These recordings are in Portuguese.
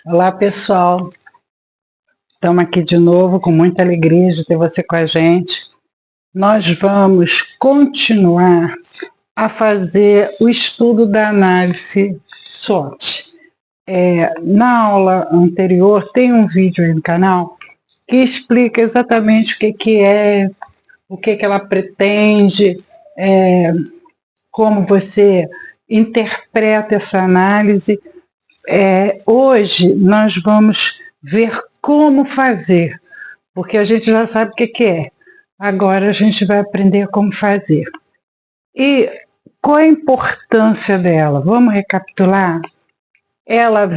Olá, pessoal. Estamos aqui de novo com muita alegria de ter você com a gente. Nós vamos continuar a fazer o estudo da análise SWOT. Na aula anterior tem um vídeo aí no canal que explica exatamente o que é, o que ela pretende, como você interpreta essa análise. Hoje nós vamos ver como fazer, porque a gente já sabe o que é. Agora a gente vai aprender como fazer. E qual a importância dela? Vamos recapitular? Ela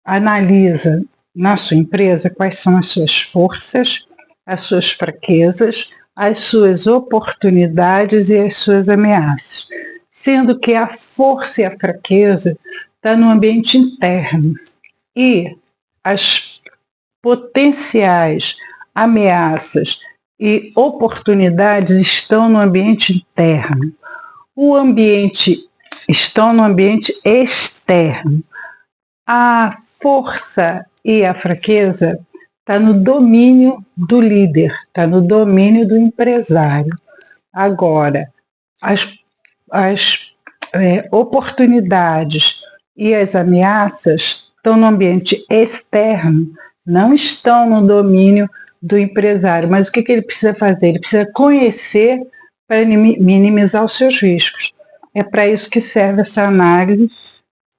analisa na sua empresa quais são as suas forças, as suas fraquezas, as suas oportunidades e as suas ameaças. Sendo que a força e a fraqueza está no ambiente interno e as potenciais ameaças e oportunidades estão no ambiente interno. Estão no ambiente externo. A força e a fraqueza está no domínio do líder, está no domínio do empresário. Agora, as oportunidades e as ameaças estão no ambiente externo, não estão no domínio do empresário. Mas o que ele precisa fazer? Ele precisa conhecer para minimizar os seus riscos. É para isso que serve essa análise,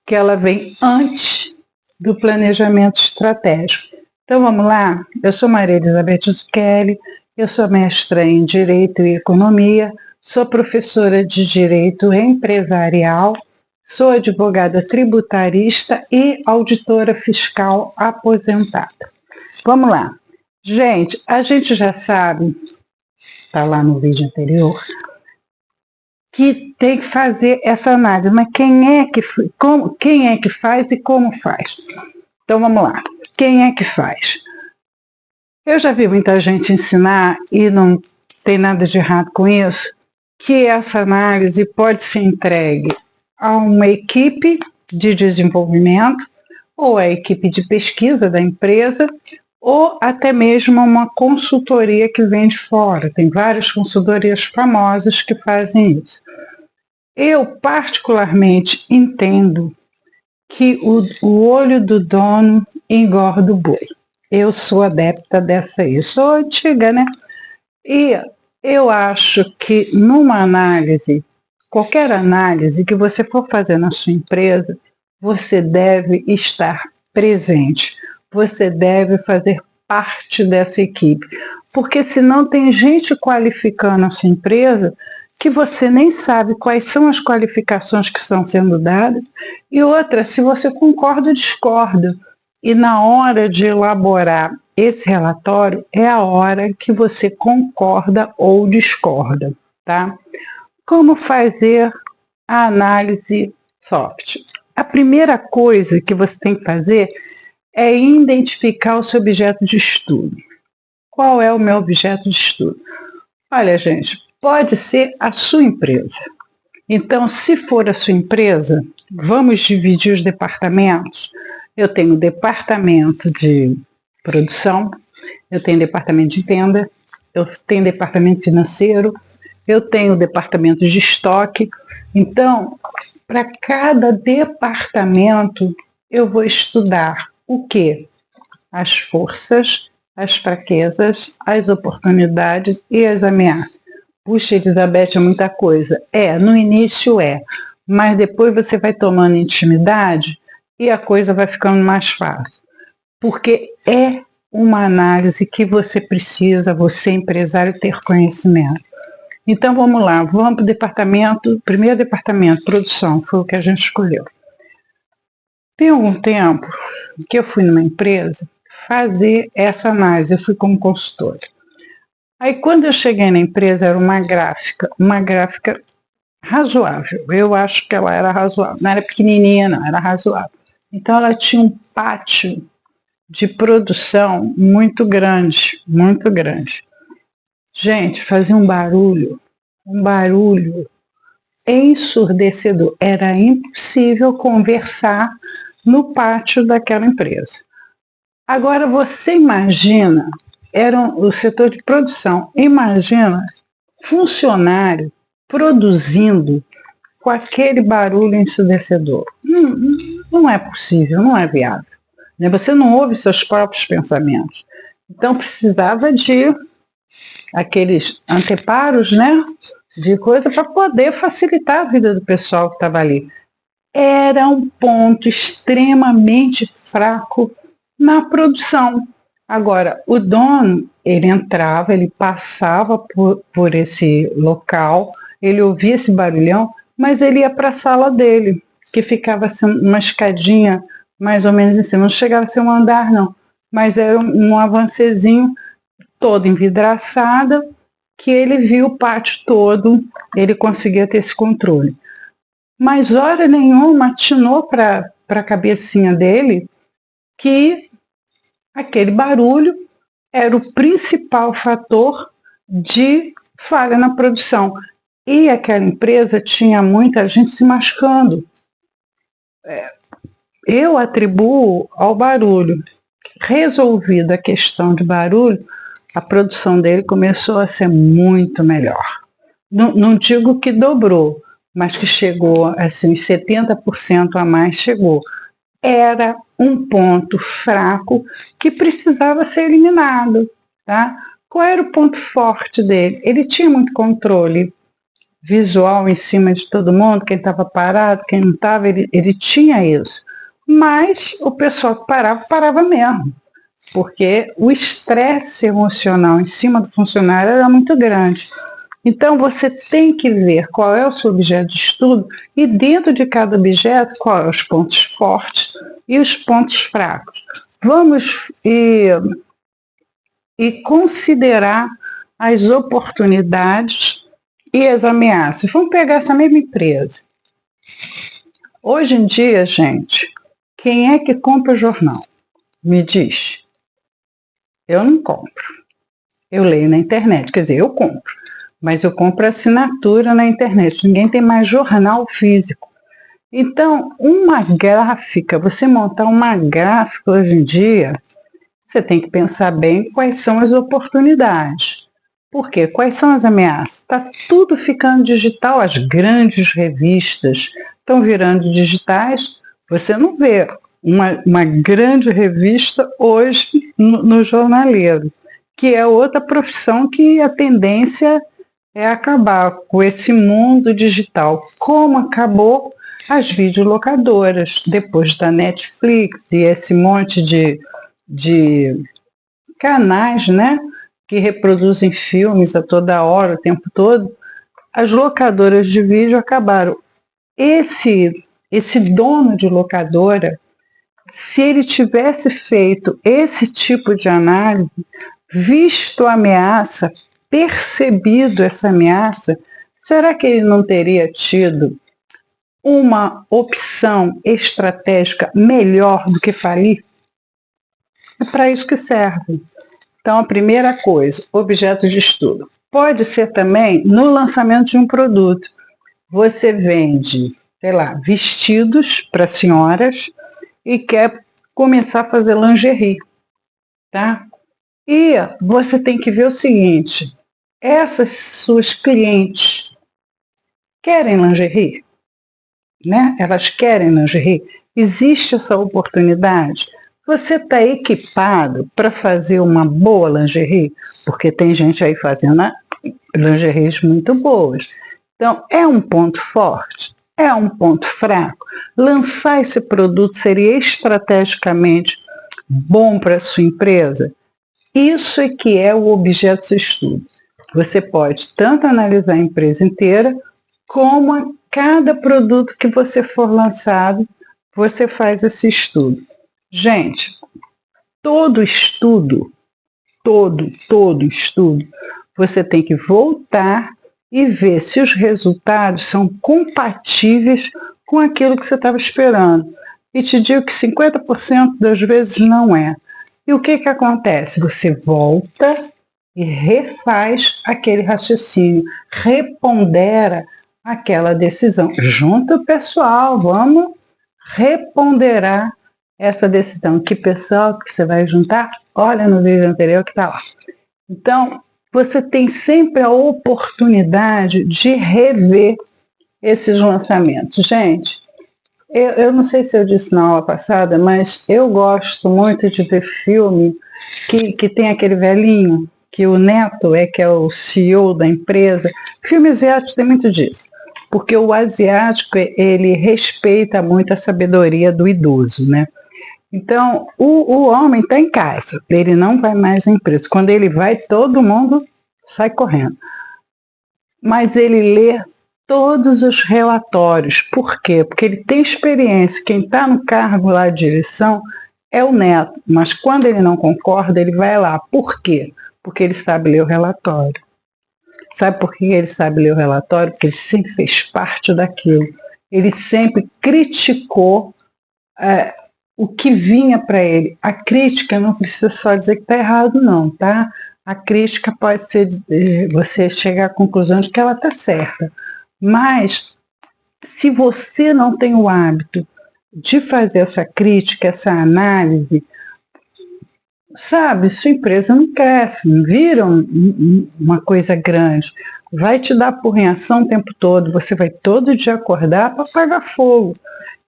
que ela vem antes do planejamento estratégico. Então vamos lá? Eu sou Maria Elizabeth Zucchelli, eu sou mestra em Direito e Economia, sou professora de Direito Empresarial, sou advogada tributarista e auditora fiscal aposentada. Vamos lá. Gente, a gente já sabe, está lá no vídeo anterior, que tem que fazer essa análise, mas quem é que faz e como faz? Então vamos lá. Quem é que faz? Eu já vi muita gente ensinar, e não tem nada de errado com isso, que essa análise pode ser entregue a uma equipe de desenvolvimento, ou a equipe de pesquisa da empresa, ou até mesmo a uma consultoria que vem de fora. Tem várias consultorias famosas que fazem isso. Eu, particularmente, entendo que o olho do dono engorda o boi. Eu sou adepta dessa aí. Sou antiga, né? E eu acho que numa análise, qualquer análise que você for fazer na sua empresa, você deve estar presente. Você deve fazer parte dessa equipe. Porque senão tem gente qualificando a sua empresa que você nem sabe quais são as qualificações que estão sendo dadas, e outra, se você concorda ou discorda. E na hora de elaborar esse relatório, é a hora que você concorda ou discorda, tá? Como fazer a análise SWOT? A primeira coisa que você tem que fazer é identificar o seu objeto de estudo. Qual é o meu objeto de estudo? Olha, gente, pode ser a sua empresa. Então, se for a sua empresa, vamos dividir os departamentos. Eu tenho departamento de produção, eu tenho departamento de venda, eu tenho departamento financeiro, eu tenho departamento de estoque. Então, para cada departamento, eu vou estudar o quê? As forças, as fraquezas, as oportunidades e as ameaças. Puxa, Elizabeth, é muita coisa. No início mas depois você vai tomando intimidade e a coisa vai ficando mais fácil. Porque é uma análise que você precisa, você empresário, ter conhecimento. Então vamos lá, vamos para o departamento, primeiro departamento, produção, foi o que a gente escolheu. Tem algum tempo que eu fui numa empresa fazer essa análise, eu fui como consultora. Aí quando eu cheguei na empresa era uma gráfica razoável, eu acho que ela era razoável, não era pequenininha não, era razoável. Então ela tinha um pátio de produção muito grande, muito grande. Gente, fazia um barulho ensurdecedor, era impossível conversar no pátio daquela empresa. Agora você imagina, era o setor de produção, imagina funcionário produzindo com aquele barulho ensurdecedor. Não é possível, não é viável. Você não ouve seus próprios pensamentos. Então precisava de aqueles anteparos, né? De coisa para poder facilitar a vida do pessoal que estava ali. Era um ponto extremamente fraco na produção. Agora, o dono, ele entrava, ele passava por esse local, ele ouvia esse barulhão, mas ele ia para a sala dele, que ficava assim, uma escadinha mais ou menos em cima. Não chegava a ser um andar, não, mas era um avancezinho todo envidraçado, que ele via o pátio todo, ele conseguia ter esse controle. Mas hora nenhuma atinou para a cabecinha dele que aquele barulho era o principal fator de falha na produção. E aquela empresa tinha muita gente se machucando. Eu atribuo ao barulho. Resolvida a questão de barulho, a produção dele começou a ser muito melhor. Não digo que dobrou, mas que chegou, assim, 70% a mais chegou. Era um ponto fraco que precisava ser eliminado. Tá? Qual era o ponto forte dele? Ele tinha muito controle visual em cima de todo mundo, quem estava parado, quem não estava, ele tinha isso. Mas o pessoal que parava, parava mesmo, porque o estresse emocional em cima do funcionário era muito grande. Então você tem que ver qual é o seu objeto de estudo e dentro de cada objeto quais são os pontos fortes e os pontos fracos. Vamos considerar as oportunidades e as ameaças. Vamos pegar essa mesma empresa. Hoje em dia, gente, quem é que compra jornal? Me diz. Eu não compro. Eu leio na internet, quer dizer, eu compro. Mas eu compro assinatura na internet. Ninguém tem mais jornal físico. Então, uma gráfica, você montar uma gráfica hoje em dia, você tem que pensar bem quais são as oportunidades. Por quê? Quais são as ameaças? Está tudo ficando digital, as grandes revistas estão virando digitais. Você não vê uma grande revista hoje no jornaleiro, que é outra profissão que a tendência é acabar com esse mundo digital, como acabou as videolocadoras, depois da Netflix e esse monte de canais, né, que reproduzem filmes a toda hora, o tempo todo. As locadoras de vídeo acabaram. Esse dono de locadora, se ele tivesse feito esse tipo de análise, visto a ameaça, percebido essa ameaça, será que ele não teria tido uma opção estratégica melhor do que falir? É para isso que serve. Então, a primeira coisa, objeto de estudo. Pode ser também no lançamento de um produto. Você vende, sei lá, vestidos para senhoras e quer começar a fazer lingerie, tá? E você tem que ver o seguinte, essas suas clientes querem lingerie? Né? Elas querem lingerie? Existe essa oportunidade? Você está equipado para fazer uma boa lingerie? Porque tem gente aí fazendo lingeries muito boas. Então, é um ponto forte? É um ponto fraco? Lançar esse produto seria estrategicamente bom para a sua empresa? Isso é que é o objeto de estudo. Você pode tanto analisar a empresa inteira, como a cada produto que você for lançado, você faz esse estudo. Gente, todo estudo, todo estudo, você tem que voltar e ver se os resultados são compatíveis com aquilo que você estava esperando. E te digo que 50% das vezes não é. E o que acontece? Você volta e refaz aquele raciocínio, repondera aquela decisão. Junta o pessoal, vamos reponderar essa decisão. Que pessoal que você vai juntar? Olha no vídeo anterior que está lá. Então, você tem sempre a oportunidade de rever esses lançamentos. Gente, eu não sei se eu disse na aula passada, mas eu gosto muito de ver filme que tem aquele velhinho, que o neto que é o CEO da empresa. Filme asiático tem muito disso, porque o asiático, ele respeita muito a sabedoria do idoso, né? Então, o homem está em casa, ele não vai mais à empresa. Quando ele vai, todo mundo sai correndo. Mas ele lê todos os relatórios. Por quê? Porque ele tem experiência. Quem está no cargo lá de direção é o neto, mas quando ele não concorda, ele vai lá. Por quê? Porque ele sabe ler o relatório. Sabe por que ele sabe ler o relatório? Porque ele sempre fez parte daquilo. Ele sempre criticou o que vinha para ele. A crítica não precisa só dizer que está errado, não, tá? A crítica pode ser você chegar à conclusão de que ela está certa. Mas, se você não tem o hábito de fazer essa crítica, essa análise, sabe, sua empresa não cresce, não vira uma coisa grande. Vai te dar porrinhação o tempo todo, você vai todo dia acordar para apagar fogo.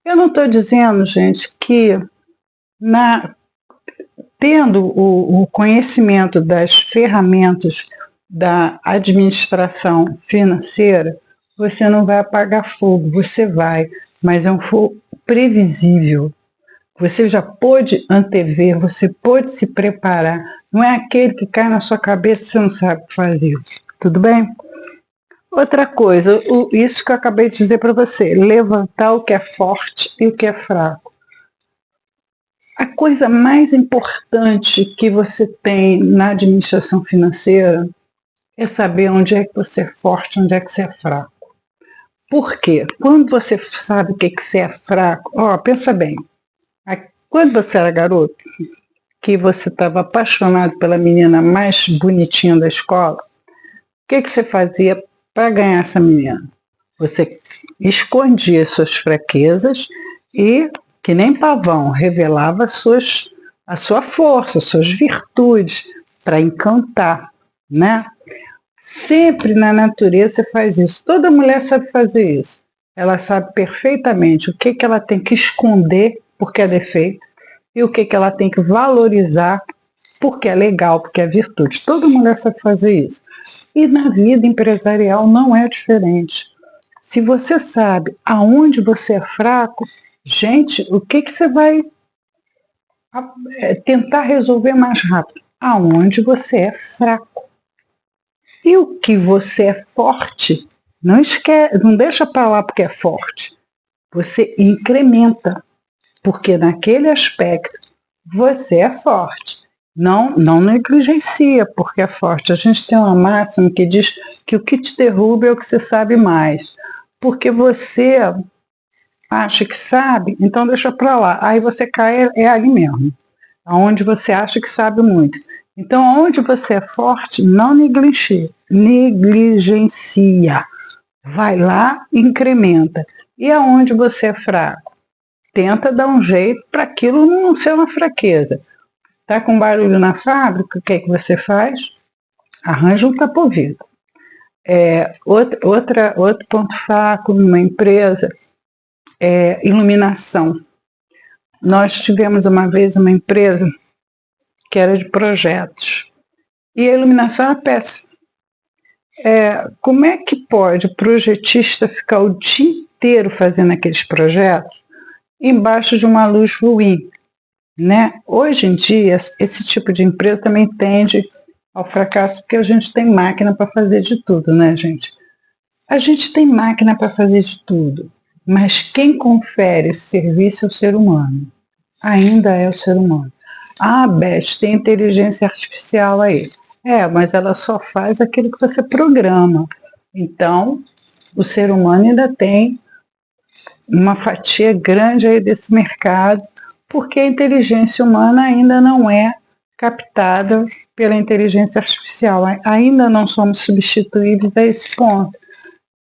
Eu não estou dizendo, gente, que tendo o conhecimento das ferramentas da administração financeira, você não vai apagar fogo, você vai, mas é um fogo previsível. Você já pôde antever, você pôde se preparar. Não é aquele que cai na sua cabeça e você não sabe o que fazer. Tudo bem? Outra coisa, isso que eu acabei de dizer para você, levantar o que é forte e o que é fraco. A coisa mais importante que você tem na administração financeira é saber onde é que você é forte, onde é que você é fraco. Por quê? Quando você sabe o que você é fraco, pensa bem, quando você era garoto, que você estava apaixonado pela menina mais bonitinha da escola, o que você fazia para ganhar essa menina? Você escondia suas fraquezas e, que nem pavão, revelava a sua força, suas virtudes para encantar, né? Sempre na natureza você faz isso. Toda mulher sabe fazer isso. Ela sabe perfeitamente o que ela tem que esconder porque é defeito e o que ela tem que valorizar porque é legal, porque é virtude. Toda mulher sabe fazer isso. E na vida empresarial não é diferente. Se você sabe aonde você é fraco, gente, o que você vai tentar resolver mais rápido? Aonde você é fraco. E o que você é forte, não deixa para lá porque é forte. Você incrementa, porque naquele aspecto você é forte. Não negligencia porque é forte. A gente tem uma máxima que diz que o que te derruba é o que você sabe mais. Porque você acha que sabe, então deixa para lá. Aí você cai ali mesmo, aonde você acha que sabe muito. Então, onde você é forte, não negligencia. Vai lá, incrementa. E aonde você é fraco, tenta dar um jeito para aquilo não ser uma fraqueza. Está com barulho na fábrica, o que você faz? Arranja um tapa-ouvido. Outro ponto fraco numa empresa é iluminação. Nós tivemos uma vez uma empresa que era de projetos. E a iluminação era péssima. Como é que pode o projetista ficar o dia inteiro fazendo aqueles projetos embaixo de uma luz ruim? Né? Hoje em dia, esse tipo de empresa também tende ao fracasso, porque a gente tem máquina para fazer de tudo, né, gente? A gente tem máquina para fazer de tudo, mas quem confere esse serviço é o ser humano. Ainda é o ser humano. Beth, tem inteligência artificial aí. Mas ela só faz aquilo que você programa. Então, o ser humano ainda tem uma fatia grande aí desse mercado, porque a inteligência humana ainda não é captada pela inteligência artificial. Ainda não somos substituíveis a esse ponto.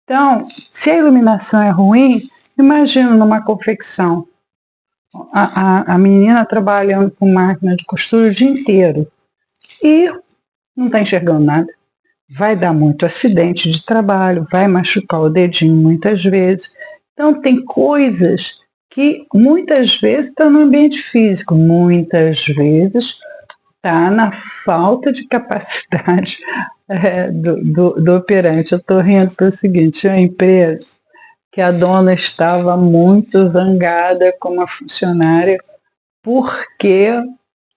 Então, se a iluminação é ruim, imagina numa confecção. A menina trabalhando com máquina de costura o dia inteiro e não está enxergando nada. Vai dar muito acidente de trabalho, vai machucar o dedinho muitas vezes. Então, tem coisas que muitas vezes estão no ambiente físico, muitas vezes está na falta de capacidade do operante. Eu estou rindo pelo seguinte: tinha uma empresa que a dona estava muito zangada com uma funcionária porque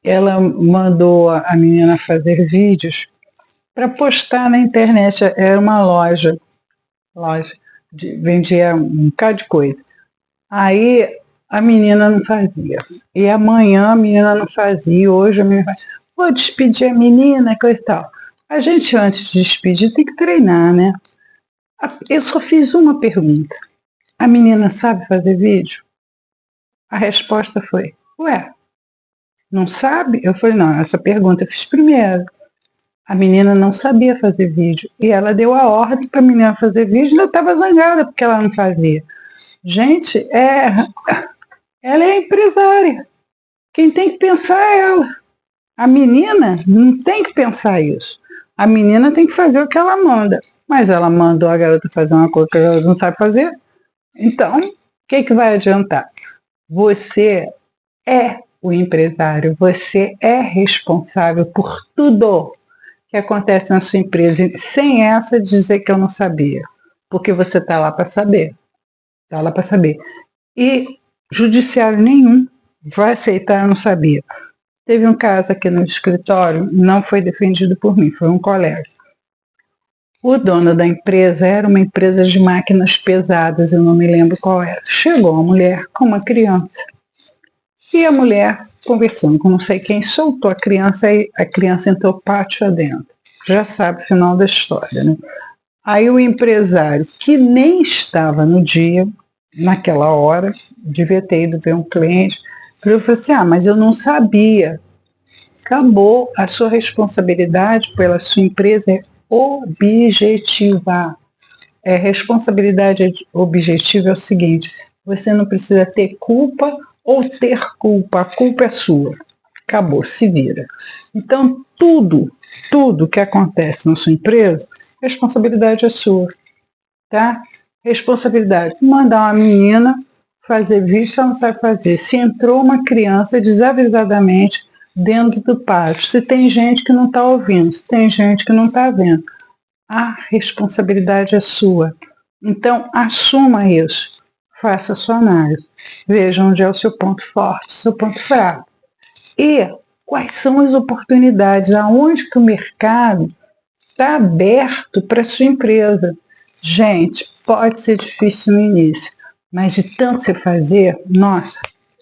ela mandou a menina fazer vídeos para postar na internet. Era uma loja vendia um bocado de coisa. Aí a menina não fazia. E amanhã a menina não fazia, hoje a menina fazia. Vou despedir a menina, coisa e tal. A gente, antes de despedir, tem que treinar, né? Eu só fiz uma pergunta. A menina sabe fazer vídeo? A resposta foi: ué, não sabe? Eu falei: não, essa pergunta eu fiz primeiro. A menina não sabia fazer vídeo. E ela deu a ordem para a menina fazer vídeo e ainda estava zangada porque ela não fazia. Gente, ela é empresária. Quem tem que pensar é ela. A menina não tem que pensar isso. A menina tem que fazer o que ela manda. Mas ela mandou a garota fazer uma coisa que ela não sabe fazer. Então, o que vai adiantar? Você é o empresário. Você é responsável por tudo que acontece na sua empresa. Sem essa de dizer que eu não sabia. Porque você está lá para saber. Está lá para saber. E judiciário nenhum vai aceitar, eu não sabia. Teve um caso aqui no escritório, não foi defendido por mim, foi um colega. O dono da empresa era uma empresa de máquinas pesadas, eu não me lembro qual era. Chegou uma mulher com uma criança. E a mulher, conversando com não sei quem, soltou a criança e a criança entrou pátio adentro. Já sabe o final da história, né? Aí o empresário, que nem estava no dia, naquela hora, devia ter ido ver um cliente, falou assim: mas eu não sabia. Acabou. A sua responsabilidade pela sua empresa é objetiva. Responsabilidade objetiva é o seguinte: você não precisa ter culpa ou ter culpa. A culpa é sua. Acabou, se vira. Então, tudo que acontece na sua empresa, a responsabilidade é sua. Tá? Responsabilidade. Mandar uma menina fazer vídeo, ela não sabe fazer. Se entrou uma criança desavisadamente dentro do pátio, se tem gente que não está ouvindo, se tem gente que não está vendo, a responsabilidade é sua. Então, assuma isso. Faça a sua análise. Veja onde é o seu ponto forte, o seu ponto fraco. E quais são as oportunidades, aonde que o mercado está aberto para a sua empresa. Gente, pode ser difícil no início, mas de tanto você fazer, nossa,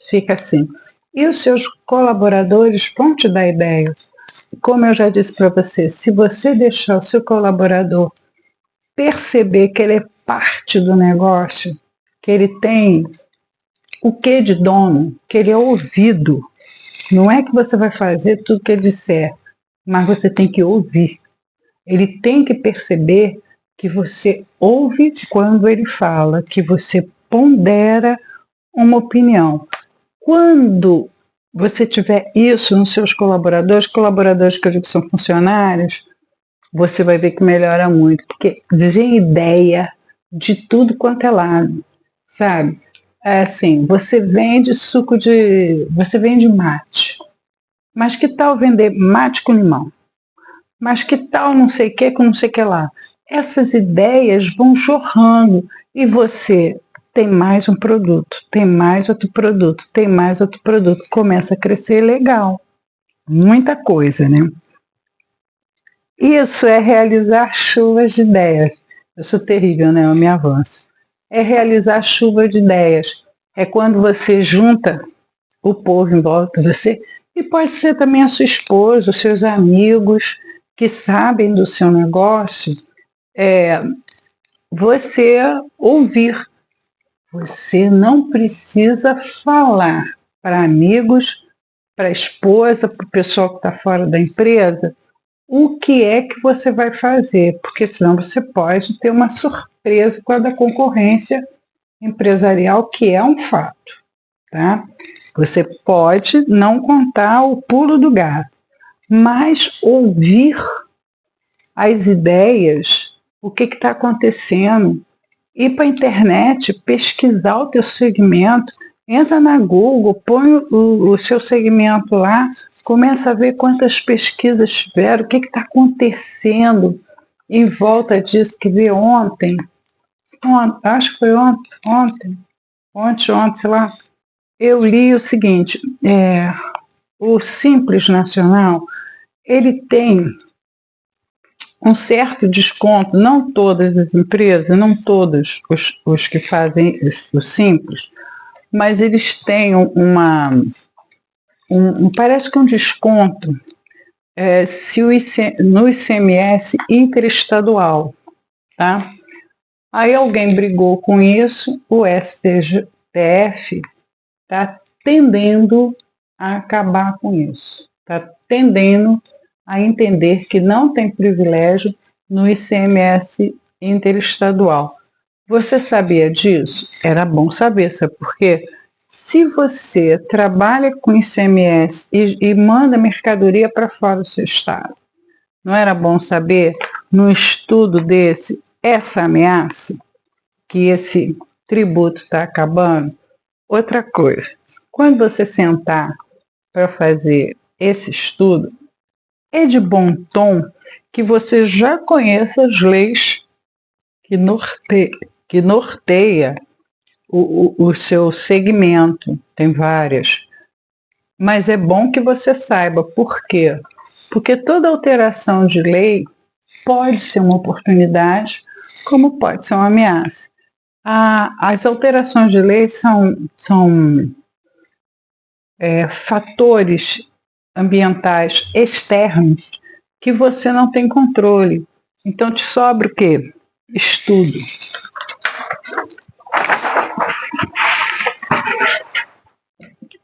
fica assim. E os seus colaboradores vão te dar ideia. Como eu já disse para você, se você deixar o seu colaborador perceber que ele é parte do negócio, que ele tem o quê de dono, que ele é ouvido, não é que você vai fazer tudo que ele disser, mas você tem que ouvir. Ele tem que perceber que você ouve quando ele fala, que você pondera uma opinião. Quando você tiver isso nos seus colaboradores que eu digo que são funcionários, você vai ver que melhora muito, porque vem ideia de tudo quanto é lado, sabe? É assim, você vende mate, mas que tal vender mate com limão? Mas que tal não sei o que com não sei o que lá? Essas ideias vão jorrando e você tem mais um produto, tem mais outro produto, tem mais outro produto. Começa a crescer legal. Muita coisa, né? Isso é realizar chuvas de ideias. Eu sou terrível, né? Eu me avanço. É realizar chuva de ideias. É quando você junta o povo em volta de você, e pode ser também a sua esposa, os seus amigos que sabem do seu negócio, você ouvir. Você não precisa falar para amigos, para a esposa, para o pessoal que está fora da empresa, o que é que você vai fazer, porque senão você pode ter uma surpresa com a da concorrência empresarial, que é um fato. tá? Você pode não contar o pulo do gato, mas ouvir as ideias, o que está acontecendo, ir para a internet, pesquisar o teu segmento, entra na Google, põe o seu segmento lá, começa a ver quantas pesquisas tiveram, o que está acontecendo em volta disso, que vi ontem, acho que foi ontem, sei lá, eu li o seguinte, o Simples Nacional, ele tem um certo desconto, não todas as empresas, não todos os que fazem o Simples, mas eles têm parece que um desconto se no ICMS interestadual, tá? Aí alguém brigou com isso, o STF está tendendo a acabar com isso, está tendendo a entender que não tem privilégio no ICMS interestadual. Você sabia disso? Era bom saber, sabe por quê? Se você trabalha com ICMS e manda mercadoria para fora do seu estado, não era bom saber, num estudo desse, essa ameaça, que esse tributo está acabando? Outra coisa, quando você sentar para fazer esse estudo, é de bom tom que você já conheça as leis que norteia o seu segmento. Tem várias. Mas é bom que você saiba. Por quê? Porque toda alteração de lei pode ser uma oportunidade, como pode ser uma ameaça. As alterações de lei são fatores ambientais externos que você não tem controle. Então te sobra o quê? Estudo.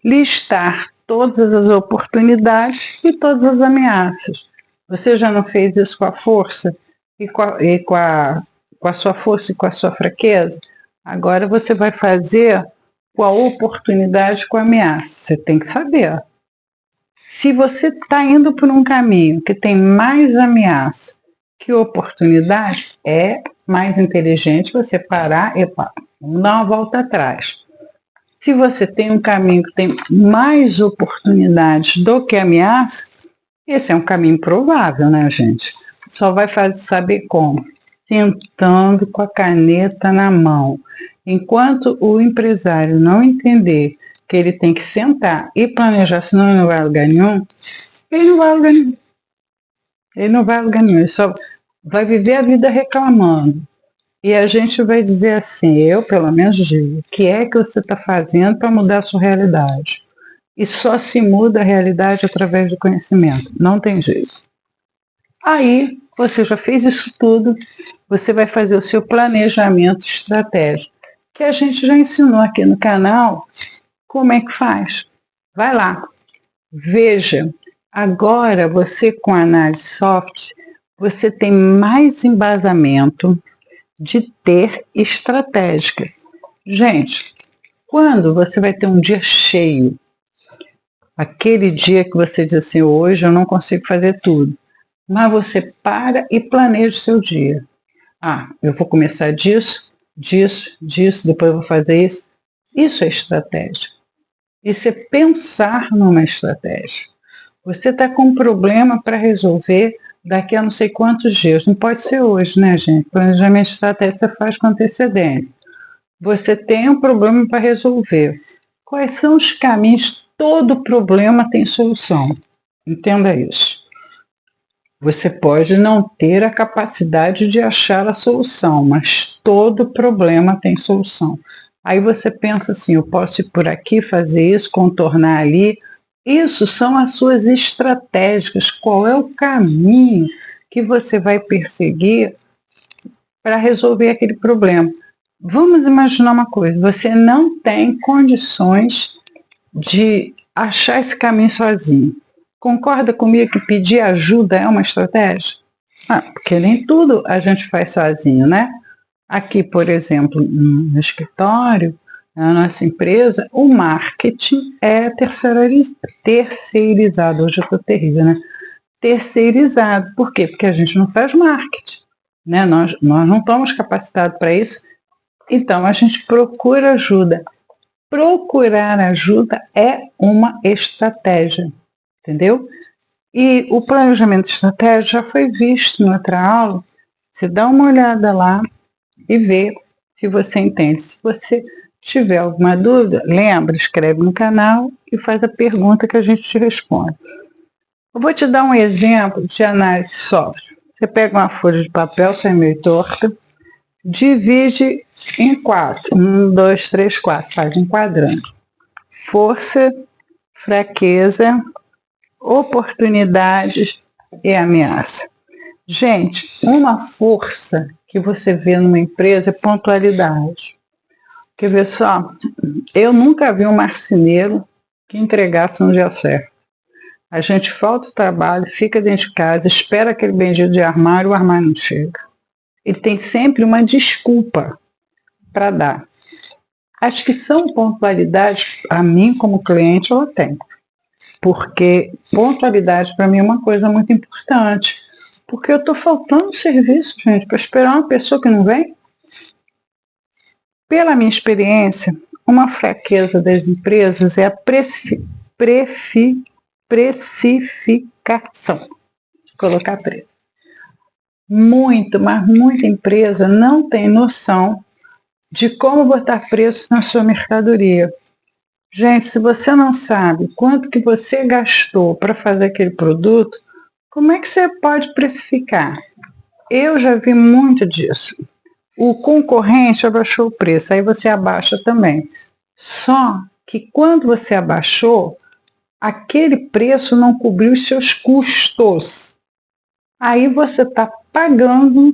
Listar todas as oportunidades e todas as ameaças. Você já não fez isso com a força e com a sua força e com a sua fraqueza? Agora você vai fazer com a oportunidade, com a ameaça. Você tem que saber. Se você está indo por um caminho que tem mais ameaça que oportunidade, é mais inteligente você parar e vamos dar uma volta atrás. Se você tem um caminho que tem mais oportunidades do que ameaça, esse é um caminho provável, né, gente? Só vai saber como? Tentando com a caneta na mão. Enquanto o empresário não entender que ele tem que sentar e planejar, senão ele não vai a lugar nenhum, ele não vai a lugar nenhum. Ele não vai a lugar nenhum, ele só vai viver a vida reclamando. E a gente vai dizer assim, eu pelo menos digo, o que é que você está fazendo para mudar a sua realidade? E só se muda a realidade através do conhecimento, não tem jeito. Aí, você já fez isso tudo, você vai fazer o seu planejamento estratégico, que a gente já ensinou aqui no canal como é que faz. Vai lá, veja. Agora, você com a análise soft, você tem mais embasamento de ter estratégica. Gente, quando você vai ter um dia cheio, aquele dia que você diz assim, hoje eu não consigo fazer tudo, mas você para e planeja o seu dia. Eu vou começar disso, depois eu vou fazer isso. Isso é estratégia. Isso é pensar numa estratégia. Você está com um problema para resolver daqui a não sei quantos dias. Não pode ser hoje, né, gente? Planejamento estratégico você faz com antecedência. Você tem um problema para resolver. Quais são os caminhos? Todo problema tem solução. Entenda isso. Você pode não ter a capacidade de achar a solução, mas todo problema tem solução. Aí você pensa assim, eu posso ir por aqui, fazer isso, contornar ali. Isso são as suas estratégias. Qual é o caminho que você vai perseguir para resolver aquele problema? Vamos imaginar uma coisa, você não tem condições de achar esse caminho sozinho. Concorda comigo que pedir ajuda é uma estratégia? Porque nem tudo a gente faz sozinho, né? Aqui, por exemplo, no escritório, Na nossa empresa, o marketing é terceirizado. Hoje eu estou terrível, né? Terceirizado. Por quê? Porque a gente não faz marketing, né? Nós não estamos capacitados para isso, então a gente procura ajuda. Procurar ajuda é uma estratégia, entendeu? E o planejamento estratégico já foi visto em outra aula. Você dá uma olhada lá e vê se você entende. Se você tiver alguma dúvida, lembra, escreve no canal e faz a pergunta que a gente te responde. Eu vou te dar um exemplo de análise de software. Você pega uma folha de papel, sai meio torta, divide em 4. 1, 2, 3, 4. Faz um quadrante. Força, fraqueza, oportunidades e ameaça. Gente, uma força que você vê numa empresa é pontualidade. Quer ver só? Eu nunca vi um marceneiro que entregasse no dia certo. A gente falta o trabalho, fica dentro de casa, espera aquele bendito de armário, o armário não chega. Ele tem sempre uma desculpa para dar. As que são pontualidades, a mim como cliente, ela tem. Porque pontualidade para mim é uma coisa muito importante. Porque eu estou faltando serviço, gente, para esperar uma pessoa que não vem. Pela minha experiência, uma fraqueza das empresas é a precificação. Colocar preço. Mas muita empresa não tem noção de como botar preço na sua mercadoria. Gente, se você não sabe quanto que você gastou para fazer aquele produto, como é que você pode precificar? Eu já vi muito disso. O concorrente abaixou o preço, aí você abaixa também. Só que quando você abaixou, aquele preço não cobriu os seus custos. Aí você está pagando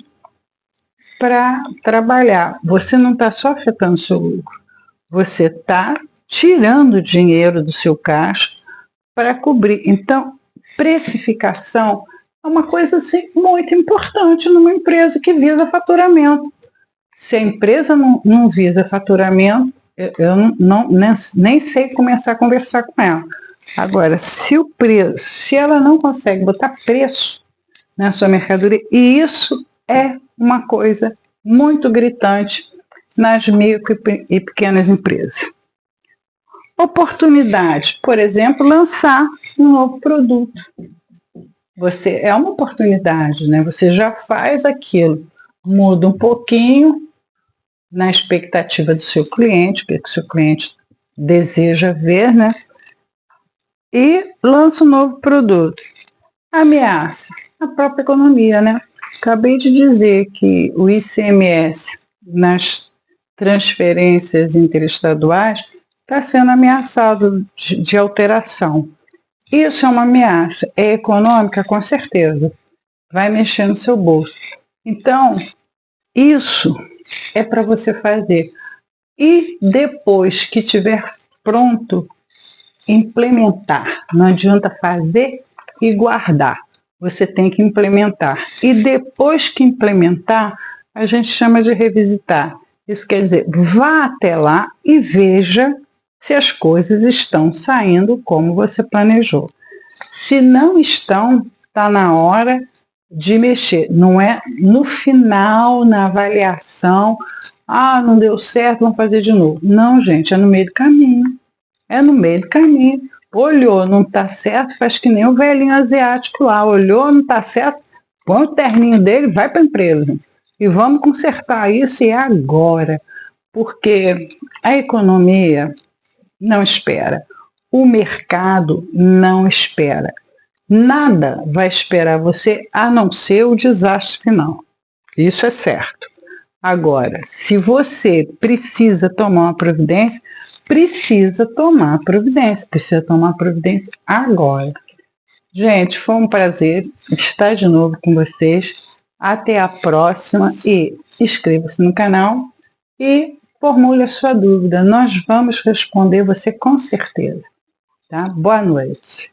para trabalhar. Você não está só afetando o seu lucro, você está tirando dinheiro do seu caixa para cobrir. Então, precificação é uma coisa assim, muito importante numa empresa que visa faturamento. Se a empresa não visa faturamento, eu nem sei começar a conversar com ela. Agora, se ela não consegue botar preço na sua mercadoria, e isso é uma coisa muito gritante nas micro e pequenas empresas. Oportunidade, por exemplo, lançar um novo produto. É uma oportunidade, né? Você já faz aquilo, muda um pouquinho na expectativa do seu cliente, o que o seu cliente deseja ver, né? E lança um novo produto. Ameaça a própria economia, né? Acabei de dizer que o ICMS nas transferências interestaduais está sendo ameaçado de alteração. Isso é uma ameaça. É econômica, com certeza. Vai mexer no seu bolso. Então, isso é para você fazer. E depois que estiver pronto, implementar. Não adianta fazer e guardar. Você tem que implementar. E depois que implementar, a gente chama de revisitar. Isso quer dizer, vá até lá e veja se as coisas estão saindo como você planejou. Se não estão, está na hora de mexer. Não é no final, na avaliação, não deu certo, vamos fazer de novo. Não, gente, é no meio do caminho. É no meio do caminho. Olhou, não está certo, faz que nem o velhinho asiático lá. Olhou, não está certo, põe o terninho dele, vai para a empresa. E vamos consertar isso e agora. Porque a economia não espera. O mercado não espera. Nada vai esperar você a não ser o desastre final. Isso é certo. Agora, se você precisa tomar uma providência, precisa tomar providência agora. Gente, foi um prazer estar de novo com vocês. Até a próxima e inscreva-se no canal e formule a sua dúvida. Nós vamos responder você com certeza. Tá? Boa noite.